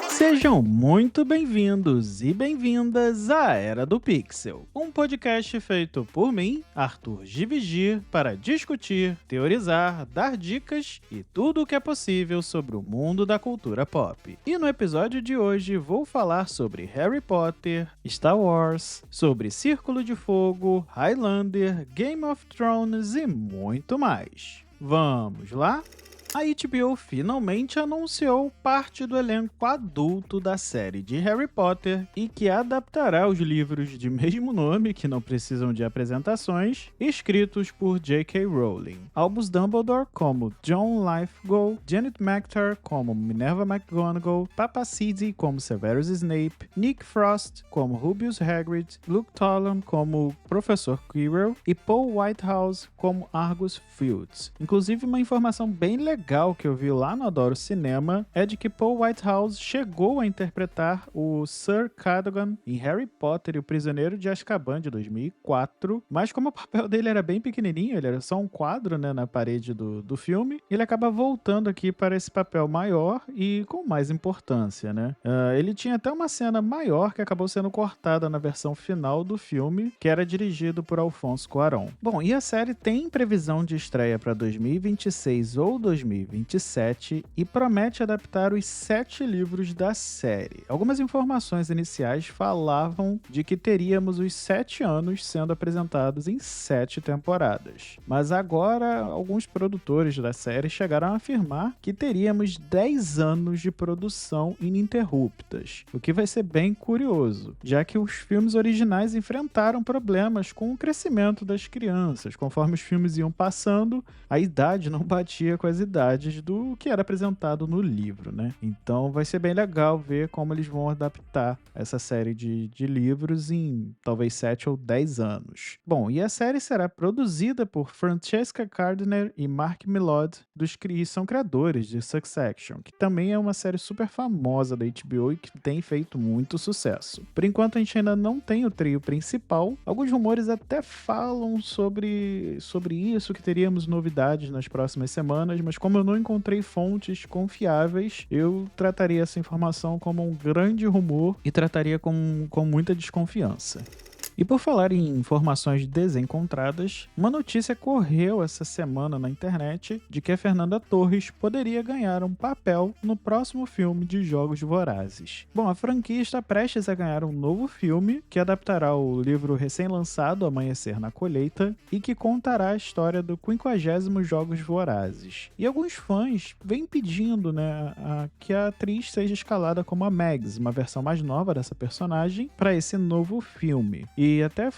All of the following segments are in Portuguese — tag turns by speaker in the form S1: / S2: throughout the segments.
S1: Sejam muito bem-vindos e bem-vindas à Era do Pixel, um podcast feito por mim, Arthur Givigir, para discutir, teorizar, dar dicas e tudo o que é possível sobre o mundo da cultura pop. E no episódio de hoje vou falar sobre Harry Potter, Star Wars, sobre Círculo de Fogo, Highlander, Game of Thrones e muito mais. Vamos lá? A HBO finalmente anunciou parte do elenco adulto da série de Harry Potter e que adaptará os livros de mesmo nome, que não precisam de apresentações, escritos por J.K. Rowling. Albus Dumbledore como John Lithgow, Janet McTeer como Minerva McGonagall, Papacidi como Severus Snape, Nick Frost como Rubius Hagrid, Luke Tollum como Professor Quirrell e Paul Whitehouse como Argus Fields. Inclusive, uma informação bem legal que eu vi lá no Adoro Cinema é de que Paul Whitehouse chegou a interpretar o Sir Cadogan em Harry Potter e o Prisioneiro de Azkaban de 2004, mas como o papel dele era bem pequenininho, ele era só um quadro, né, na parede do filme, ele acaba voltando aqui para esse papel maior e com mais importância, né? Ele tinha até uma cena maior que acabou sendo cortada na versão final do filme, que era dirigido por Alfonso Cuarón. Bom, e a série tem previsão de estreia para 2026 ou 2027 e promete adaptar os 7 livros da série. Algumas informações iniciais falavam de que teríamos os 7 anos sendo apresentados em 7 temporadas. Mas agora, alguns produtores da série chegaram a afirmar que teríamos 10 anos de produção ininterruptas, o que vai ser bem curioso, já que os filmes originais enfrentaram problemas com o crescimento das crianças. Conforme os filmes iam passando, a idade não batia com as idades do que era apresentado no livro, né? Então vai ser bem legal ver como eles vão adaptar essa série de livros em talvez 7 ou 10 anos. Bom, e a série será produzida por Francesca Gardner e Mark Millard, que são criadores de Succession, que também é uma série super famosa da HBO e que tem feito muito sucesso. Por enquanto a gente ainda não tem o trio principal. Alguns rumores até falam sobre isso, que teríamos novidades nas próximas semanas, mas como eu não encontrei fontes confiáveis, eu trataria essa informação como um grande rumor e trataria com muita desconfiança. E por falar em informações desencontradas, uma notícia correu essa semana na internet de que a Fernanda Torres poderia ganhar um papel no próximo filme de Jogos Vorazes. Bom, a franquia está prestes a ganhar um novo filme que adaptará o livro recém-lançado Amanhecer na Colheita e que contará a história do 50º Jogos Vorazes. E alguns fãs vêm pedindo, que a atriz seja escalada como a Mags, uma versão mais nova dessa personagem, para esse novo filme. E até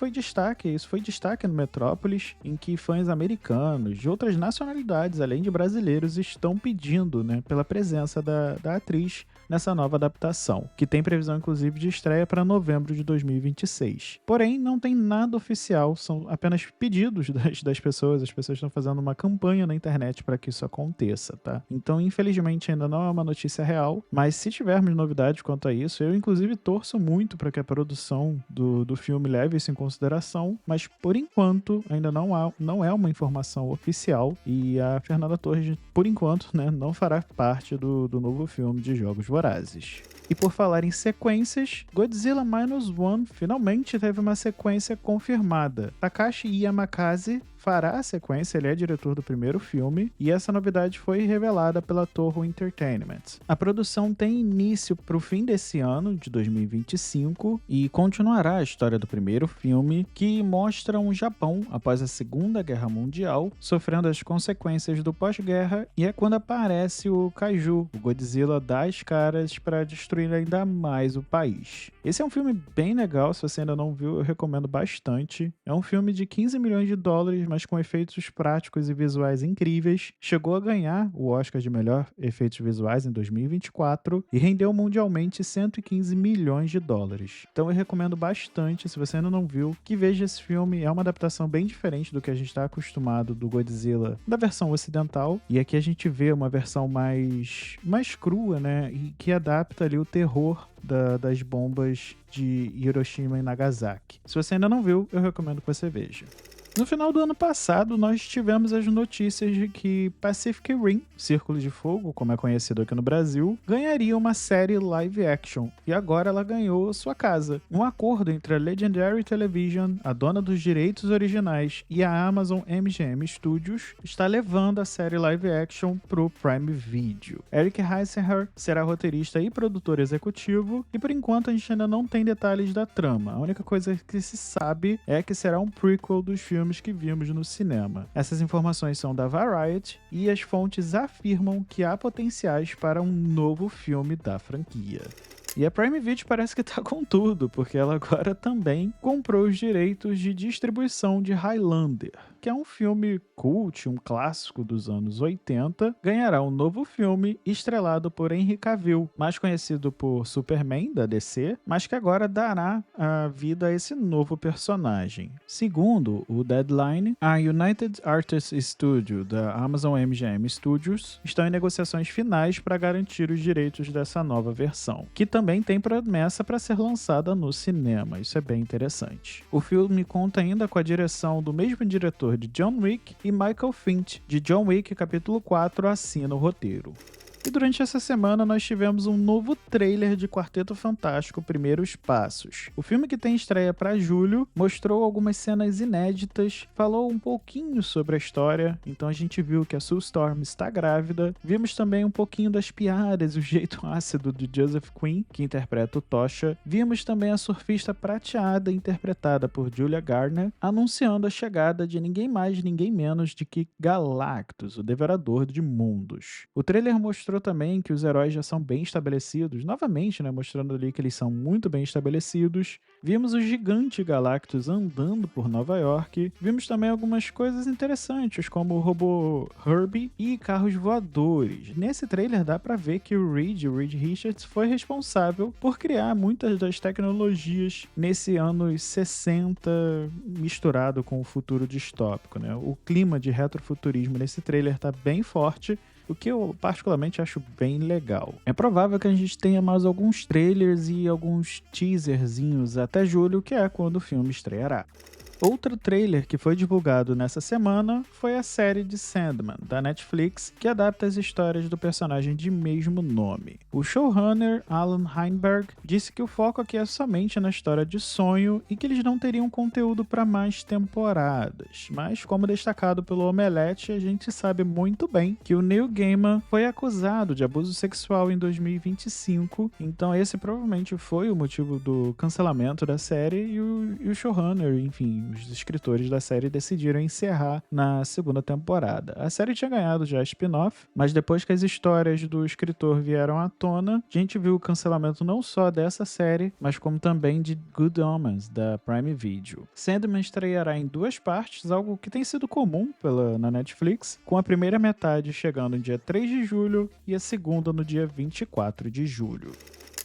S1: isso foi destaque no Metrópolis, em que fãs americanos de outras nacionalidades, além de brasileiros, estão pedindo, pela presença da atriz nessa nova adaptação, que tem previsão inclusive de estreia para novembro de 2026. Porém, não tem nada oficial, são apenas pedidos das pessoas, as pessoas estão fazendo uma campanha na internet para que isso aconteça, tá? Então, infelizmente, ainda não é uma notícia real, mas se tivermos novidades quanto a isso, eu inclusive torço muito para que a produção do filme leve isso em consideração, mas por enquanto ainda não é uma informação oficial e a Fernanda Torres, por enquanto, não fará parte do novo filme de Jogos Vorazes. E por falar em sequências, Godzilla Minus One finalmente teve uma sequência confirmada. Takashi Yamakaze fará a sequência, ele é diretor do primeiro filme, e essa novidade foi revelada pela Toho Entertainment. A produção tem início para o fim desse ano, de 2025, e continuará a história do primeiro filme, que mostra um Japão, após a Segunda Guerra Mundial, sofrendo as consequências do pós-guerra, e é quando aparece o Kaiju, o Godzilla dá as caras para destruir ainda mais o país. Esse é um filme bem legal, se você ainda não viu, eu recomendo bastante. É um filme de 15 milhões de dólares, mas com efeitos práticos e visuais incríveis. Chegou a ganhar o Oscar de melhor efeitos visuais em 2024 e rendeu mundialmente 115 milhões de dólares. Então eu recomendo bastante, se você ainda não viu, que veja esse filme. É uma adaptação bem diferente do que a gente está acostumado do Godzilla da versão ocidental, e aqui a gente vê uma versão mais crua, e que adapta ali o terror das bombas de Hiroshima e Nagasaki. Se você ainda não viu, eu recomendo que você veja. No final do ano passado, nós tivemos as notícias de que Pacific Rim, Círculo de Fogo, como é conhecido aqui no Brasil, ganharia uma série live action, e agora ela ganhou sua casa. Um acordo entre a Legendary Television, a dona dos direitos originais, e a Amazon MGM Studios está levando a série live action pro Prime Video. Eric Heisenberg será roteirista e produtor executivo, e por enquanto a gente ainda não tem detalhes da trama. A única coisa que se sabe é que será um prequel dos filmes que vimos no cinema. Essas informações são da Variety e as fontes afirmam que há potenciais para um novo filme da franquia. E a Prime Video parece que tá com tudo, porque ela agora também comprou os direitos de distribuição de Highlander, que é um filme cult, um clássico dos anos 80, ganhará um novo filme estrelado por Henry Cavill, mais conhecido por Superman, da DC, mas que agora dará a vida a esse novo personagem. Segundo o Deadline, a United Artists Studio, da Amazon MGM Studios, estão em negociações finais para garantir os direitos dessa nova versão, que também tem promessa para ser lançada no cinema. Isso é bem interessante. O filme conta ainda com a direção do mesmo diretor de John Wick, e Michael Finch, de John Wick capítulo 4, assina o roteiro. E durante essa semana nós tivemos um novo trailer de Quarteto Fantástico Primeiros Passos. O filme, que tem estreia para julho, mostrou algumas cenas inéditas, falou um pouquinho sobre a história, então a gente viu que a Sue Storm está grávida, vimos também um pouquinho das piadas e o jeito ácido de Joseph Quinn, que interpreta o Tocha, vimos também a surfista prateada, interpretada por Julia Garner, anunciando a chegada de ninguém mais, ninguém menos de que Galactus, o Devorador de Mundos. O trailer mostrou também que os heróis já são bem estabelecidos, novamente, né, mostrando ali que eles são muito bem estabelecidos. Vimos o gigante Galactus andando por Nova York. Vimos também algumas coisas interessantes, como o robô Herbie e carros voadores. Nesse trailer dá pra ver que o Reed Richards, foi responsável por criar muitas das tecnologias nesse anos 60 misturado com o futuro distópico, né? O clima de retrofuturismo nesse trailer tá bem forte, o que eu particularmente acho bem legal. É provável que a gente tenha mais alguns trailers e alguns teaserzinhos até julho, que é quando o filme estreará. Outro trailer que foi divulgado nessa semana foi a série de Sandman, da Netflix, que adapta as histórias do personagem de mesmo nome. O showrunner Alan Heinberg disse que o foco aqui é somente na história de Sonho e que eles não teriam conteúdo para mais temporadas. Mas, como destacado pelo Omelete, a gente sabe muito bem que o Neil Gaiman foi acusado de abuso sexual em 2025, então esse provavelmente foi o motivo do cancelamento da série, e o showrunner, enfim, os escritores da série decidiram encerrar na segunda temporada. A série tinha ganhado já spin-off, mas depois que as histórias do escritor vieram à tona, a gente viu o cancelamento não só dessa série, mas como também de Good Omens, da Prime Video. Sandman estreará em 2 partes, algo que tem sido comum na Netflix, com a primeira metade chegando no dia 3 de julho e a segunda no dia 24 de julho.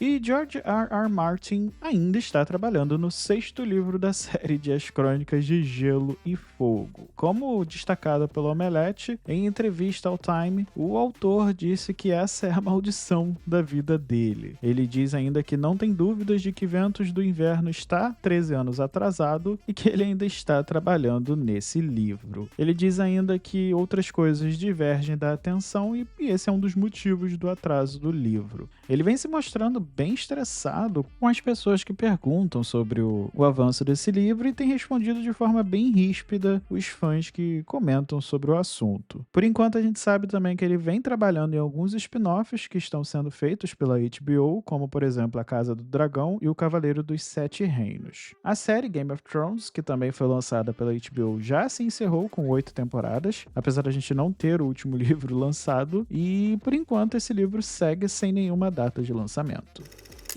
S1: E George R.R. Martin ainda está trabalhando no 6º livro da série de As Crônicas de Gelo e Fogo. Como destacado pelo Omelete, em entrevista ao Time, o autor disse que essa é a maldição da vida dele. Ele diz ainda que não tem dúvidas de que Ventos do Inverno está 13 anos atrasado e que ele ainda está trabalhando nesse livro. Ele diz ainda que outras coisas divergem da atenção e esse é um dos motivos do atraso do livro. Ele vem se mostrando bem estressado com as pessoas que perguntam sobre o avanço desse livro e tem respondido de forma bem ríspida os fãs que comentam sobre o assunto. Por enquanto, a gente sabe também que ele vem trabalhando em alguns spin-offs que estão sendo feitos pela HBO, como por exemplo A Casa do Dragão e O Cavaleiro dos Sete Reinos. A série Game of Thrones, que também foi lançada pela HBO, já se encerrou com 8 temporadas, apesar da gente não ter o último livro lançado, e por enquanto esse livro segue sem nenhuma data de lançamento.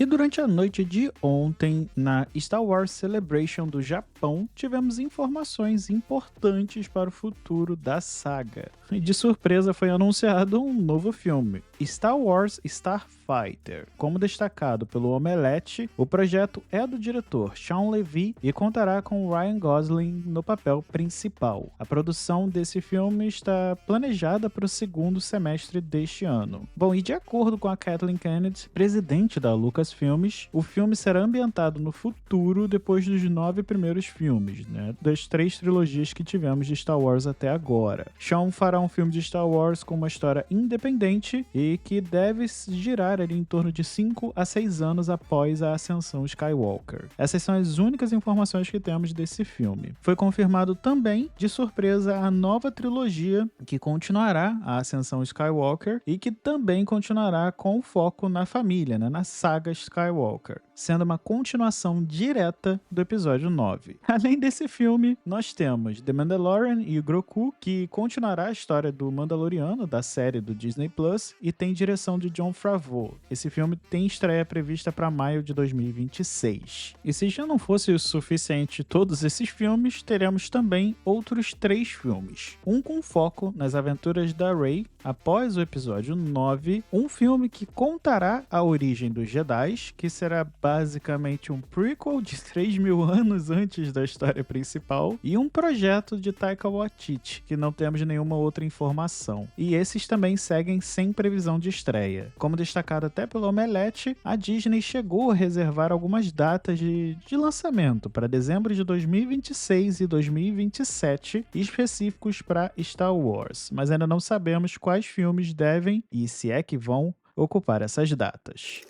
S1: E durante a noite de ontem, na Star Wars Celebration do Japão, tivemos informações importantes para o futuro da saga. E de surpresa foi anunciado um novo filme, Star Wars Starfighter, Fighter. Como destacado pelo Omelete, o projeto é do diretor Shawn Levy e contará com Ryan Gosling no papel principal. A produção desse filme está planejada para o segundo semestre deste ano. Bom, e de acordo com a Kathleen Kennedy, presidente da Lucasfilmes, o filme será ambientado no futuro depois dos 9 primeiros filmes, né, das 3 trilogias que tivemos de Star Wars até agora. Shawn fará um filme de Star Wars com uma história independente e que deve girar ali em torno de 5 a 6 anos após a ascensão Skywalker. Essas são as únicas informações que temos desse filme. Foi confirmado também, de surpresa, a nova trilogia que continuará a ascensão Skywalker e que também continuará com foco na família, né, na saga Skywalker, sendo uma continuação direta do episódio 9. Além desse filme, nós temos The Mandalorian e o Grogu, que continuará a história do Mandaloriano, da série do Disney Plus, e tem direção de Jon Favreau. Esse filme tem estreia prevista para maio de 2026. E se já não fosse o suficiente todos esses filmes, teremos também outros 3 filmes. Um com foco nas aventuras da Rey após o episódio 9, um filme que contará a origem dos Jedi, que será basicamente um prequel de 3.000 anos antes da história principal, e um projeto de Taika Waititi, que não temos nenhuma outra informação. E esses também seguem sem previsão de estreia. Como destacado até pelo Omelete, a Disney chegou a reservar algumas datas de lançamento para dezembro de 2026 e 2027, específicos para Star Wars, mas ainda não sabemos quais filmes devem, e se é que vão, ocupar essas datas.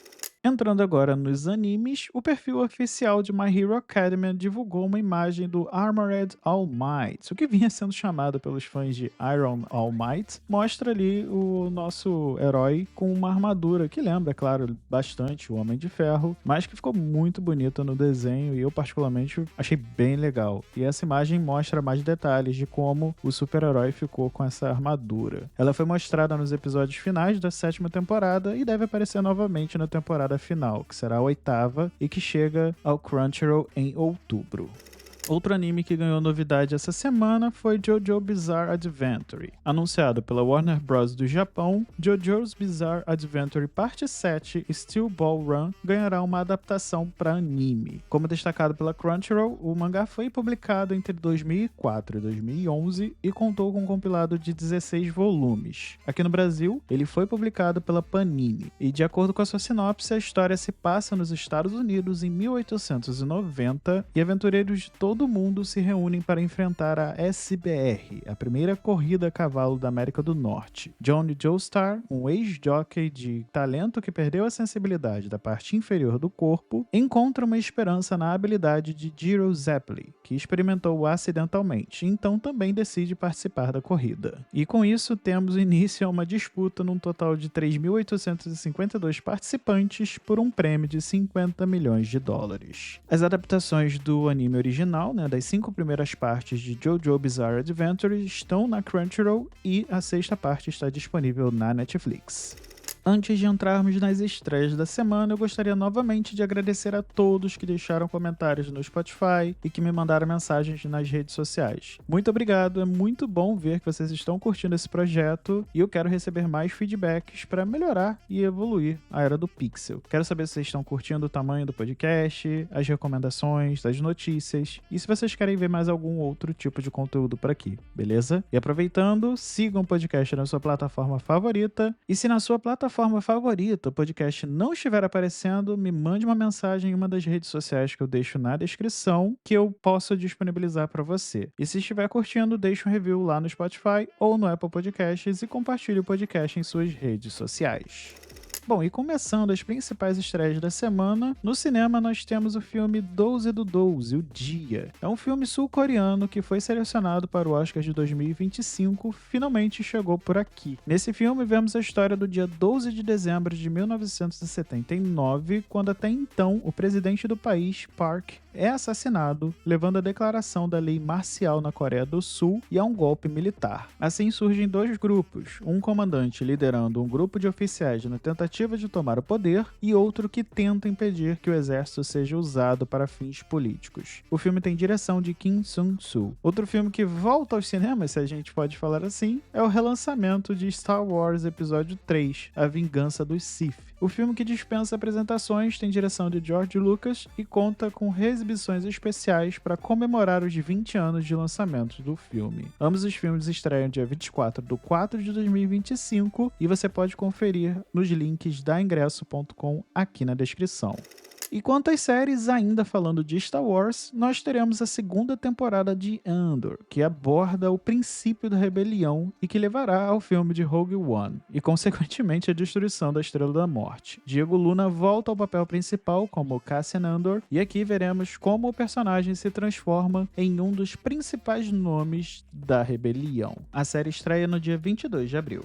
S1: Entrando agora nos animes, o perfil oficial de My Hero Academia divulgou uma imagem do Armored All Might, o que vinha sendo chamado pelos fãs de Iron All Might. Mostra ali o nosso herói com uma armadura que lembra, claro, bastante o Homem de Ferro, mas que ficou muito bonita no desenho e eu particularmente achei bem legal. E essa imagem mostra mais detalhes de como o super-herói ficou com essa armadura. Ela foi mostrada nos episódios finais da 7ª temporada e deve aparecer novamente na temporada final, que será a 8ª e que chega ao Crunchyroll em outubro. Outro anime que ganhou novidade essa semana foi JoJo Bizarre Adventure. Anunciado pela Warner Bros. Do Japão, JoJo's Bizarre Adventure Parte 7 Steel Ball Run ganhará uma adaptação para anime. Como destacado pela Crunchyroll, o mangá foi publicado entre 2004 e 2011 e contou com um compilado de 16 volumes. Aqui no Brasil, ele foi publicado pela Panini e, de acordo com a sua sinopse, a história se passa nos Estados Unidos em 1890 e aventureiros de todo o mundo se reúnem para enfrentar a SBR, a primeira corrida a cavalo da América do Norte. Johnny Joestar, um ex-jockey de talento que perdeu a sensibilidade da parte inferior do corpo, encontra uma esperança na habilidade de Giro Zeppeli, que experimentou acidentalmente, então também decide participar da corrida. E com isso temos início a uma disputa num total de 3.852 participantes por um prêmio de $50 milhões. As adaptações do anime original, das 5 primeiras partes de JoJo Bizarre Adventure, estão na Crunchyroll e a 6ª parte está disponível na Netflix. Antes de entrarmos nas estreias da semana, eu gostaria novamente de agradecer a todos que deixaram comentários no Spotify e que me mandaram mensagens nas redes sociais. Muito obrigado, é muito bom ver que vocês estão curtindo esse projeto e eu quero receber mais feedbacks para melhorar e evoluir a Era do Pixel. Quero saber se vocês estão curtindo o tamanho do podcast, as recomendações, as notícias e se vocês querem ver mais algum outro tipo de conteúdo por aqui, beleza? E aproveitando, sigam o podcast na sua plataforma favorita e se na sua plataforma favorita o podcast não estiver aparecendo, me mande uma mensagem em uma das redes sociais que eu deixo na descrição que eu posso disponibilizar para você. E se estiver curtindo, deixe um review lá no Spotify ou no Apple Podcasts e compartilhe o podcast em suas redes sociais. Bom, e começando as principais estreias da semana, no cinema nós temos o filme 12 do 12, O Dia. É um filme sul-coreano que foi selecionado para o Oscar de 2025, finalmente chegou por aqui. Nesse filme vemos a história do dia 12 de dezembro de 1979, quando até então o presidente do país, Park, é assassinado, levando à declaração da lei marcial na Coreia do Sul e a um golpe militar. Assim surgem 2 grupos, um comandante liderando um grupo de oficiais na tentativa de tomar o poder e outro que tenta impedir que o exército seja usado para fins políticos. O filme tem direção de Kim Sung-soo. Outro filme que volta aos cinemas, se a gente pode falar assim, é o relançamento de Star Wars Episódio 3, A Vingança dos Sith. O filme, que dispensa apresentações, tem direção de George Lucas e conta com reexibições especiais para comemorar os 20 anos de lançamento do filme. Ambos os filmes estreiam dia 24/4 de 2025 e você pode conferir nos links da ingresso.com aqui na descrição. E quanto às séries, ainda falando de Star Wars, nós teremos a segunda temporada de Andor, que aborda o princípio da rebelião e que levará ao filme de Rogue One, e consequentemente a destruição da Estrela da Morte. Diego Luna volta ao papel principal como Cassian Andor, e aqui veremos como o personagem se transforma em um dos principais nomes da rebelião. A série estreia no dia 22 de abril.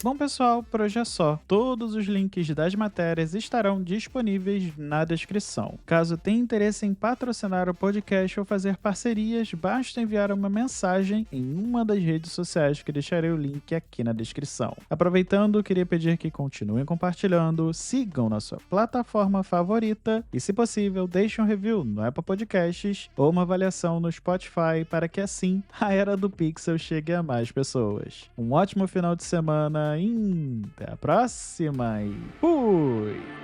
S1: Bom, pessoal, por hoje é só. Todos os links das matérias estarão disponíveis na descrição. Caso tenha interesse em patrocinar o podcast ou fazer parcerias, basta enviar uma mensagem em uma das redes sociais que deixarei o link aqui na descrição. Aproveitando, queria pedir que continuem compartilhando, sigam na sua plataforma favorita e, se possível, deixem um review no Apple Podcasts ou uma avaliação no Spotify para que assim a Era do Pixel chegue a mais pessoas. Um ótimo final de semana. Até a próxima e fui!